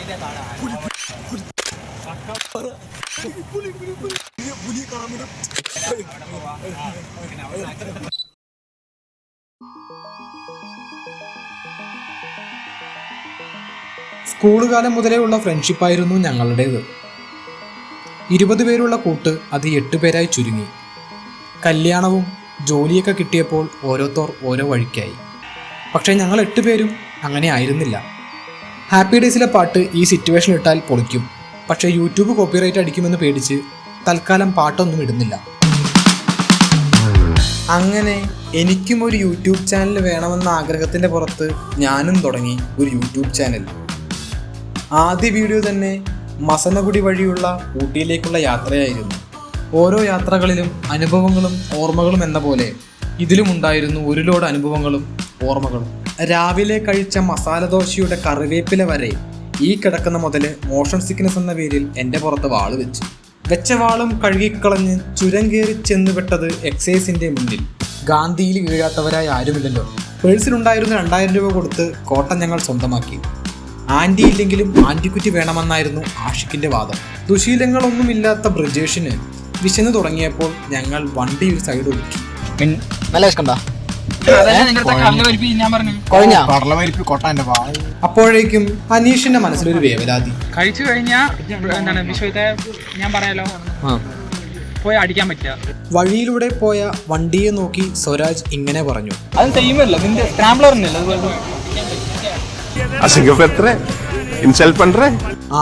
School കാലം മുതലേ ഉള്ള ഫ്രണ്ട്ഷിപ്പായിരുന്നു ഞങ്ങളുടേത്. 20 പേരുള്ള കൂട്ട് അത് 8 പേരായി ചുരുങ്ങി. കല്യാണവും ജോലിയൊക്കെ കിട്ടിയപ്പോൾ ഓരോരുത്തർ ഓരോ വഴിക്കായി. പക്ഷേ ഞങ്ങൾ 8 പേരും അങ്ങനെ ആയിരുന്നില്ല. ഹാപ്പി ഡേയ്സിലെ പാട്ട് ഈ സിറ്റുവേഷൻ ഇട്ടാൽ പൊളിക്കും. പക്ഷേ യൂട്യൂബ് കോപ്പിറൈറ്റ് അടിക്കുമെന്ന് പേടിച്ച് തൽക്കാലം പാട്ടൊന്നും ഇടുന്നില്ല. അങ്ങനെ എനിക്കും ഒരു യൂട്യൂബ് ചാനൽ വേണമെന്ന ആഗ്രഹത്തിൻ്റെ പുറത്ത് ഞാനും തുടങ്ങി ഒരു യൂട്യൂബ് ചാനൽ. ആദ്യ വീഡിയോ തന്നെ മസനഗുഡി വഴിയുള്ള ഊട്ടിയിലേക്കുള്ള യാത്രയായിരുന്നു. ഓരോ യാത്രകളിലും അനുഭവങ്ങളും ഓർമ്മകളും എന്ന പോലെ ഇതിലുമുണ്ടായിരുന്നു ഒരു ലോഡ് അനുഭവങ്ങളും ഓർമ്മകളും. രാവിലെ കഴിച്ച മസാല ദോശയുടെ കറിവേപ്പില വരെ ഈ കിടക്കുന്ന മുതൽ മോഷൻ സിക്നസ് എന്ന പേരിൽ എൻ്റെ പുറത്ത് വാള് വെച്ച വാളും കഴുകിക്കളഞ്ഞ് ചുരം കയറി ചെന്നുപെട്ടത് എക്സൈസിൻ്റെ മുന്നിൽ. ഗാന്ധിയിൽ വീഴാത്തവരായി ആരുമില്ലല്ലോ. പേഴ്സിലുണ്ടായിരുന്ന 2000 രൂപ കൊടുത്ത് കോട്ട ഞങ്ങൾ സ്വന്തമാക്കി. ആൻറ്റി ഇല്ലെങ്കിലും ആൻറ്റിക്കുറ്റി വേണമെന്നായിരുന്നു ആഷിക്കിൻ്റെ വാദം. ദുശീലങ്ങളൊന്നുമില്ലാത്ത ബ്രിജേഷിന് വിശന്ന് തുടങ്ങിയപ്പോൾ ഞങ്ങൾ വണ്ടി ഒരു സൈഡ് ഒതുക്കി. അപ്പോഴേക്കും അനീഷിന്റെ മനസ്സിലൊരു വേവലാതി. കഴിച്ചു കഴിഞ്ഞാൽ എന്താണ് വിഷയത്തെ ഞാൻ പറയാലോ, പോയി അടിക്കാൻ പറ്റില്ല. വഴിയിലൂടെ പോയ വണ്ടിയെ നോക്കി സ്വരാജ് ഇങ്ങനെ പറഞ്ഞു, അത് ചെയ്യുമല്ലോ, നിന്റെ സ്ക്രാംബ്ലറിനല്ലോ.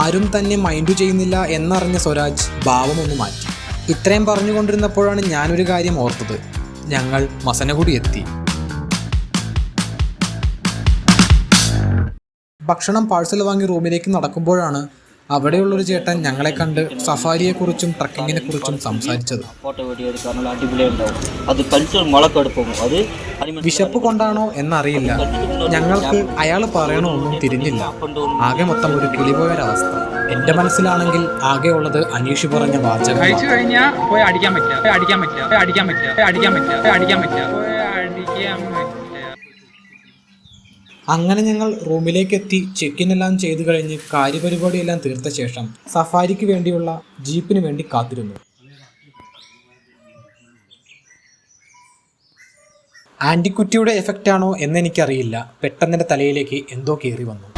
ആരും തന്നെ മൈൻഡ് ചെയ്യുന്നില്ല എന്നറിഞ്ഞ സ്വരാജ് ഭാവം ഒന്ന് മാറ്റി. ഇത്രയും പറഞ്ഞുകൊണ്ടിരുന്നപ്പോഴാണ് ഞാനൊരു കാര്യം ഓർത്തത്. ഞങ്ങൾ മസനഗുഡി എത്തി. ഭക്ഷണം പാഴ്സൽ വാങ്ങി റൂമിലേക്ക് നടക്കുമ്പോഴാണ് അവിടെയുള്ളൊരു ചേട്ടൻ ഞങ്ങളെ കണ്ട് സഫാരിയെക്കുറിച്ചും ട്രക്കിങ്ങിനെ കുറിച്ചും സംസാരിച്ചത്. വിശപ്പ് കൊണ്ടാണോ എന്നറിയില്ല, ഞങ്ങൾക്ക് അയാൾ പറയണോ ഒന്നും തിരിഞ്ഞില്ല. ആകെ മൊത്തം ഒരു കിളിപോയൊരവസ്ഥ. എന്റെ മനസ്സിലാണെങ്കിൽ ആകെ ഉള്ളത് അനീഷ് പറഞ്ഞ വാചകം. കഴിച്ചു കഴിഞ്ഞാൽ പോയി അടിക്കാൻ പറ്റില്ല. അങ്ങനെ ഞങ്ങൾ റൂമിലേക്ക് എത്തി ചെക്ക് ഇൻ എല്ലാം ചെയ്തു കഴിഞ്ഞ് കാര്യപരിപാടിയെല്ലാം തീർത്ത ശേഷം സഫാരിക്ക് വേണ്ടിയുള്ള ജീപ്പിന് വേണ്ടി കാത്തിരുന്നു. ആൻറ്റിക്കുറ്റിയുടെ എഫക്റ്റ് ആണോ എന്നെനിക്കറിയില്ല, പെട്ടെന്നെൻ്റെ തലയിലേക്ക് എന്തോ കയറി വന്നു.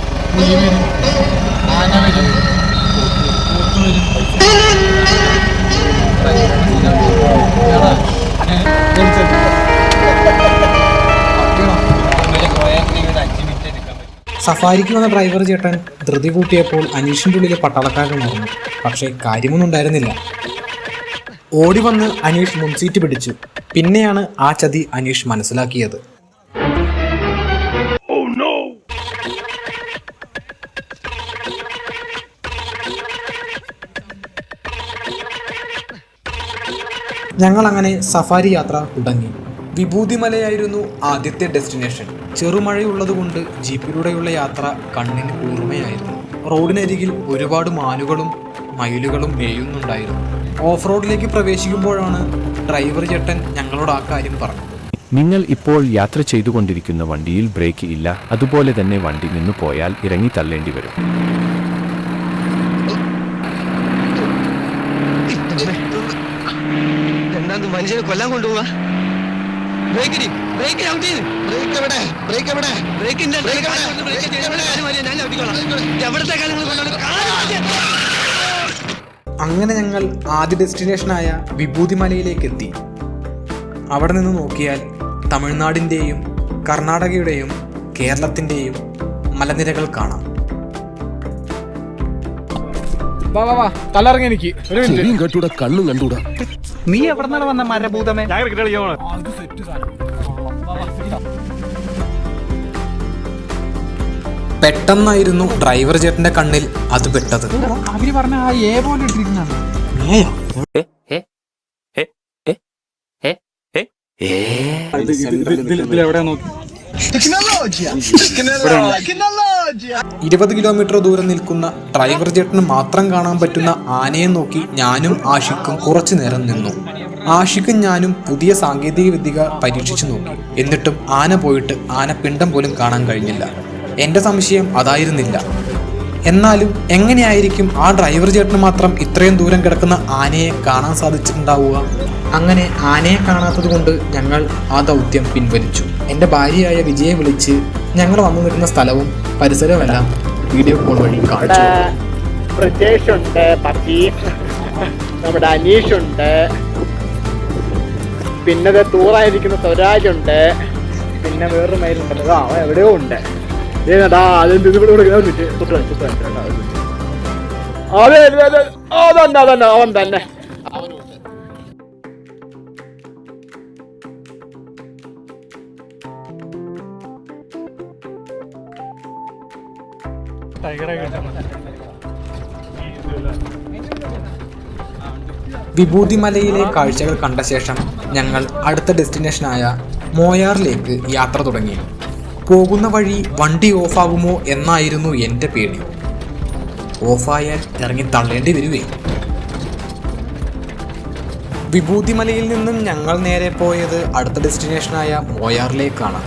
സഫാരിക്ക് വന്ന ഡ്രൈവർ ചേട്ടൻ ധൃതി കൂട്ടിയപ്പോൾ അനീഷിൻ്റെ ഉള്ളിൽ പട്ടാളക്കാരൻ നടന്നു. പക്ഷേ കാര്യമൊന്നും ഉണ്ടായിരുന്നില്ല. ഓടി വന്ന് അനീഷ് മുൻസീറ്റ് പിടിച്ചു. പിന്നെയാണ് ആ ചതി അനീഷ് മനസ്സിലാക്കിയത്. ഞങ്ങളങ്ങനെ സഫാരി യാത്ര തുടങ്ങി. വിഭൂതിമലയായിരുന്നു ആദ്യത്തെ ഡെസ്റ്റിനേഷൻ. ചെറുമഴയുള്ളതുകൊണ്ട് ജീപ്പിലൂടെയുള്ള യാത്ര കണ്ണിന് കുളിർമയായിരുന്നു. റോഡിനരികിൽ ഒരുപാട് മാനുകളും മയിലുകളും മേയുന്നുണ്ടായിരുന്നു. ഓഫ് റോഡിലേക്ക് പ്രവേശിക്കുമ്പോഴാണ് ഡ്രൈവർ ചേട്ടൻ ഞങ്ങളോട് ആ കാര്യം പറഞ്ഞത്. നിങ്ങൾ ഇപ്പോൾ യാത്ര ചെയ്തുകൊണ്ടിരിക്കുന്ന വണ്ടിയിൽ ബ്രേക്ക് ഇല്ല, അതുപോലെ തന്നെ വണ്ടി നിന്നു പോയാൽ ഇറങ്ങി തള്ളേണ്ടി വരും. മനുഷ്യനെ കൊല്ലാൻ കൊണ്ടുപോവാ. അങ്ങനെ ഞങ്ങൾ ആദ്യ ഡെസ്റ്റിനേഷനായ വിഭൂതിമലയിലേക്ക് എത്തി. അവിടെ നിന്ന് നോക്കിയാൽ തമിഴ്നാടിൻ്റെയും കർണാടകയുടെയും കേരളത്തിൻ്റെയും മലനിരകൾ കാണാം. തലറങ്ങി എനിക്ക് കണ്ടൂടാ, കണ്ണും കണ്ടൂടാ. നീ എവിടെ വന്ന മരഭൂതമേ? പെട്ടെന്നായിരുന്നു ഡ്രൈവർ ചേട്ടന്റെ കണ്ണിൽ അത് പെട്ടത്. അവര് പറഞ്ഞ ആ ഏ പോലെ ഇട്ടിരിക്കുന്നതാണ്. ഇതിലെവിടെയാ നോക്കി 20 കിലോമീറ്റർ ദൂരം നിൽക്കുന്ന ഡ്രൈവർ ചേട്ടന് മാത്രം കാണാൻ പറ്റുന്ന ആനയെ നോക്കി ഞാനും ആഷിക്കും കുറച്ചു നേരം നിന്നു. ആഷിക്കും ഞാനും പുതിയ സാങ്കേതിക വിദ്യ പരീക്ഷിച്ചു നോക്കി. എന്നിട്ടും ആന പോയിട്ട് ആന പിണ്ടം പോലും കാണാൻ കഴിഞ്ഞില്ല. എൻ്റെ സംശയം അതായിരുന്നില്ല. എന്നാലും എങ്ങനെയായിരിക്കും ആ ഡ്രൈവർ ചേട്ടന് മാത്രം ഇത്രയും ദൂരം കിടക്കുന്ന ആനയെ കാണാൻ സാധിച്ചിട്ടുണ്ടാവുക? അങ്ങനെ ആനയെ കാണാത്തത് കൊണ്ട് ഞങ്ങൾ ആ ദൗത്യം പിൻവലിച്ചു. എൻ്റെ ഭാര്യയായ വിജയെ വിളിച്ച് ഞങ്ങൾ വന്നു നിൽക്കുന്ന സ്ഥലവും പരിസരവുമെല്ലാം വീഡിയോ കോൾ വഴി കാണിച്ചു. പ്രജേഷുണ്ട്, പപ്പി, നമ്മുടെ അനീഷുണ്ട്, പിന്നെ ടൂറായിരിക്കുന്ന സ്വരാജുണ്ട്, പിന്നെ വേറൊരു മയിലുണ്ടല്ലോ, അവൻ എവിടെയോ ഉണ്ട്. ഏതാ അതെന്ത് ഇവിടെ അതെ അതന്നെ അവൻ തന്നെ. വിഭൂതിമലയിലെ കാഴ്ചകൾ കണ്ട ശേഷം ഞങ്ങൾ അടുത്ത ഡെസ്റ്റിനേഷനായ മോയാറിലേക്ക് യാത്ര തുടങ്ങി. പോകുന്ന വഴി വണ്ടി ഓഫാകുമോ എന്നായിരുന്നു എൻ്റെ പേടി. ഓഫായാൽ ഇറങ്ങി തള്ളേണ്ടി വരുവേ. വിഭൂതിമലയിൽ നിന്നും ഞങ്ങൾ നേരെ പോയത് അടുത്ത ഡെസ്റ്റിനേഷനായ മോയാറിലേക്കാണ്.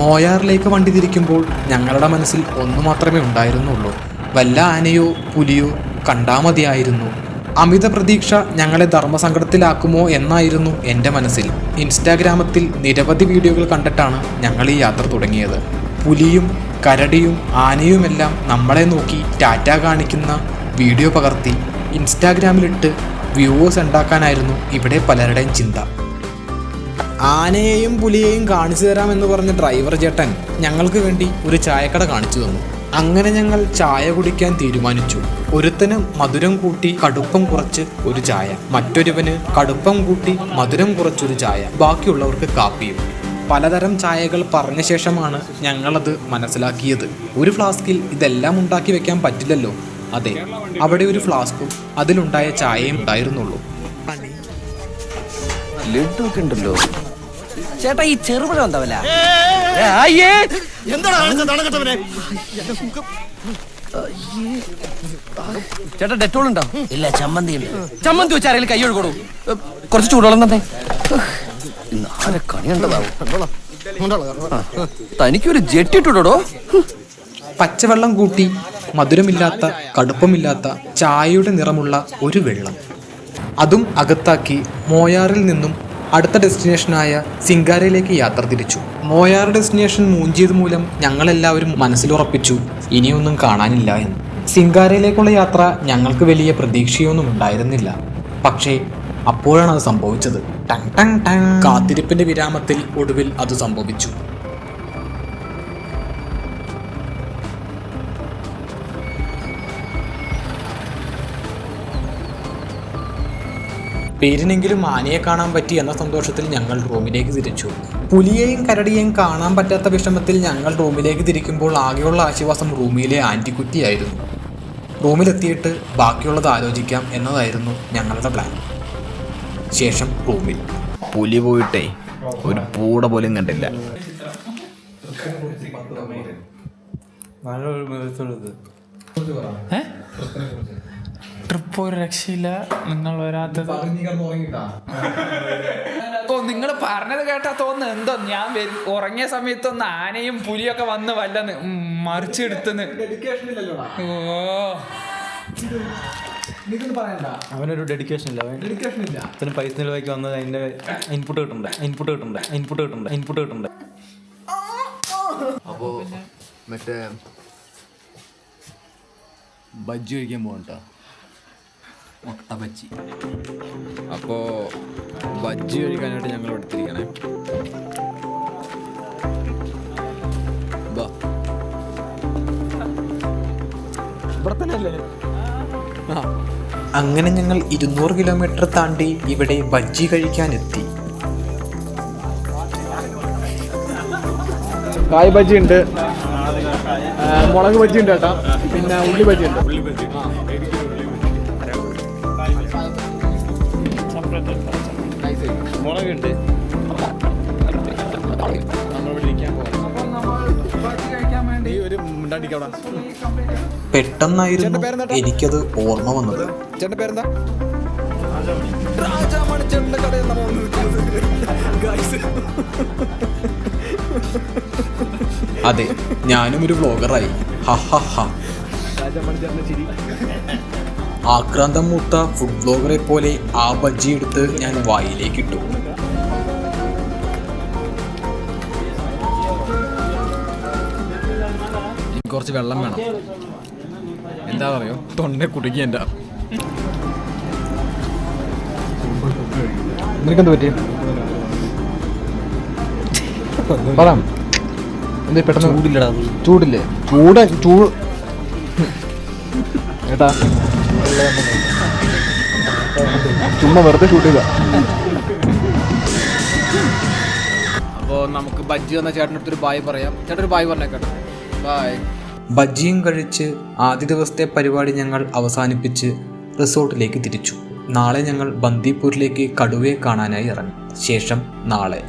മോയാറിലേക്ക് വണ്ടി തിരിക്കുമ്പോൾ ഞങ്ങളുടെ മനസ്സിൽ ഒന്നു മാത്രമേ ഉണ്ടായിരുന്നുള്ളൂ, വല്ല ആനയോ പുലിയോ കണ്ടാ മതിയായിരുന്നു. അമിത പ്രതീക്ഷ ഞങ്ങളെ ധർമ്മസങ്കടത്തിലാക്കുമോ എന്നായിരുന്നു എൻ്റെ മനസ്സിൽ. ഇൻസ്റ്റാഗ്രാമത്തിൽ നിരവധി വീഡിയോകൾ കണ്ടിട്ടാണ് ഞങ്ങൾ ഈ യാത്ര തുടങ്ങിയത്. പുലിയും കരടിയും ആനയുമെല്ലാം നമ്മളെ നോക്കി ടാറ്റ കാണിക്കുന്ന വീഡിയോ പകർത്തി ഇൻസ്റ്റാഗ്രാമിലിട്ട് വ്യൂവേഴ്സ് ഉണ്ടാക്കാനായിരുന്നു ഇവിടെ പലരുടെയും ചിന്ത. ആനയെയും പുലിയെയും കാണിച്ചു തരാമെന്ന് പറഞ്ഞ ഡ്രൈവർ ചേട്ടൻ ഞങ്ങൾക്ക് വേണ്ടി ഒരു ചായക്കട കാണിച്ചു തന്നു. അങ്ങനെ ഞങ്ങൾ ചായ കുടിക്കാൻ തീരുമാനിച്ചു. ഒരുത്തന് മധുരം കൂട്ടി കടുപ്പം കുറച്ച് ഒരു ചായ, മറ്റൊരുവന് കടുപ്പം കൂട്ടി മധുരം കുറച്ചൊരു ചായ, ബാക്കിയുള്ളവർക്ക് കാപ്പിയും. പലതരം ചായകൾ പറഞ്ഞ ശേഷമാണ് ഞങ്ങളത് മനസ്സിലാക്കിയത്. ഒരു ഫ്ലാസ്കിൽ ഇതെല്ലാം ഉണ്ടാക്കി വെക്കാൻ പറ്റില്ലല്ലോ. അതെ, അവിടെ ഒരു ഫ്ലാസ്കും അതിലുണ്ടായ ചായയും ഉണ്ടായിരുന്നുള്ളൂ. ലഡ്ഡു ഉണ്ടല്ലോ ചേട്ടാ, ഈ ചെറുപഴം എന്താവല്ല? ചേട്ടാ, ഡെറ്റോൾ ഉണ്ടോ? ഇല്ല, ചമ്മന്തി ഉണ്ട്. ചമ്മന്തി വെച്ച് ആരെങ്കിലും കൈ ഒഴുകോളൂ. കുറച്ച് ചൂടുവെള്ളം തന്നെ. നാളെ കണിയുണ്ടതാവും. തനിക്കൊരു ജെറ്റ് ഇട്ടുടോ. പച്ചവെള്ളം കൂട്ടി മധുരമില്ലാത്ത കടുപ്പമില്ലാത്ത ചായയുടെ നിറമുള്ള ഒരു വെള്ളം, അതും അകത്താക്കി മോയാറിൽ നിന്നും അടുത്ത ഡെസ്റ്റിനേഷനായ സിംഗാരയിലേക്ക് യാത്ര തിരിച്ചു. മോയാർ ഡെസ്റ്റിനേഷൻ മൂഞ്ചിയത് മൂലം ഞങ്ങളെല്ലാവരും മനസ്സിലുറപ്പിച്ചു ഇനിയൊന്നും കാണാനില്ല എന്ന്. സിംഗാരയിലേക്കുള്ള യാത്ര ഞങ്ങൾക്ക് വലിയ പ്രതീക്ഷയൊന്നും ഉണ്ടായിരുന്നില്ല. പക്ഷേ അപ്പോഴാണ് അത് സംഭവിച്ചത്. ടങ് ടങ് ടങ്. കാത്തിരിപ്പിന്റെ വിരാമത്തിൽ ഒടുവിൽ അത് സംഭവിച്ചു. പേരിനെങ്കിലും ആനയെ കാണാൻ പറ്റി എന്ന സന്തോഷത്തിൽ ഞങ്ങൾ റൂമിലേക്ക് തിരിച്ചു. പുലിയെയും കരടിയെയും കാണാൻ പറ്റാത്ത വിഷമത്തിൽ ഞങ്ങൾ റൂമിലേക്ക് തിരിക്കുമ്പോൾ ആകെയുള്ള ആശ്വാസം റൂമിലെ ആൻറ്റിക്കുറ്റിയായിരുന്നു. റൂമിലെത്തിയിട്ട് ബാക്കിയുള്ളത് ആലോചിക്കാം എന്നതായിരുന്നു ഞങ്ങളുടെ പ്ലാൻ. ശേഷം റൂമിൽ പുലി പോയിട്ടേ ഒരു പൂട പോലും കണ്ടില്ല. ട്രിപ്പ് ഒരു രക്ഷയില്ല. നിങ്ങൾ വരാത്തത് നിങ്ങൾ പറഞ്ഞത് കേട്ടാ തോന്നുന്നു എന്തോ ഞാൻ ഉറങ്ങിയ സമയത്തൊന്ന് ആനയും പുലിയൊക്കെ വന്ന് വല്ലെന്ന് മറിച്ചെടുത്തുന്ന്. ഓ, അവനൊരു ഡെഡിക്കേഷൻ ഇല്ല. അവന് പൈസ നിലവാക്കി വന്നത് അതിന്റെ ഇൻപുട്ട് കിട്ടണ്ടേ. അപ്പോ മറ്റേ ബജ്ജി കഴിക്കാൻ പോകണ്ട, മുട്ട ബജ്ജി. അപ്പോ ബജ്ജി കഴിക്കാനായിട്ട് ഞങ്ങൾ എടുത്തിരിക്കണേ. ഇവിടെ തന്നെ അല്ലേ? അങ്ങനെ ഞങ്ങൾ 200 കിലോമീറ്റർ താണ്ടി ഇവിടെ ബജ്ജി കഴിക്കാനെത്തി. കായ് ബജ്ജി ഉണ്ട്, മുളക് ബജ്ജി ഉണ്ട് ചേട്ടാ, പിന്നെ ഉള്ളി ബജ്ജി ഉണ്ട്. മുളകുണ്ട്. പെട്ടെന്നായിരുന്നു എനിക്കത് ഓർമ്മ വന്നത്. ചേട്ടൻ്റെ പേരെന്താ? അതെ, ഞാനും ഒരു വ്ളോഗറായി. ഹഹഹ. ആക്രാന്തം മൂത്ത ഫുഡ് ബ്ലോഗറെ പോലെ ആ ബജ്ജി എടുത്ത് ഞാൻ വായിലേക്കിട്ടു. കുറച്ച് വെള്ളം വേണം. എന്താ പറയോ, തൊണ്ട കുടുങ്ങി എൻ്റെ. നിനക്കെന്ത് പറ്റി? പറയാം. എന്തേ പെട്ടെന്ന് ചൂടില്ലടാ? ചൂടില്ലേ? ചൂട് ഏട്ടാ ചുമ്മാ വെറുതെ ഷൂട്ട് ചെയ്ത. അപ്പോൾ നമുക്ക് ബജ്ജി വന്ന ചേട്ടനടുത്തൊരു ബായ് പറയാം. ചേട്ടൻ ഒരു ബായ് പറഞ്ഞേക്കട്ടെ. ബായ്. ബജ്ജിയും കഴിച്ച് ആദ്യ ദിവസത്തെ പരിപാടി ഞങ്ങൾ അവസാനിപ്പിച്ച് റിസോർട്ടിലേക്ക് തിരിച്ചു. നാളെ ഞങ്ങൾ ബന്ദിപ്പൂരിലേക്ക് കടുവയെ കാണാനായി ഇറങ്ങും. ശേഷം നാളെ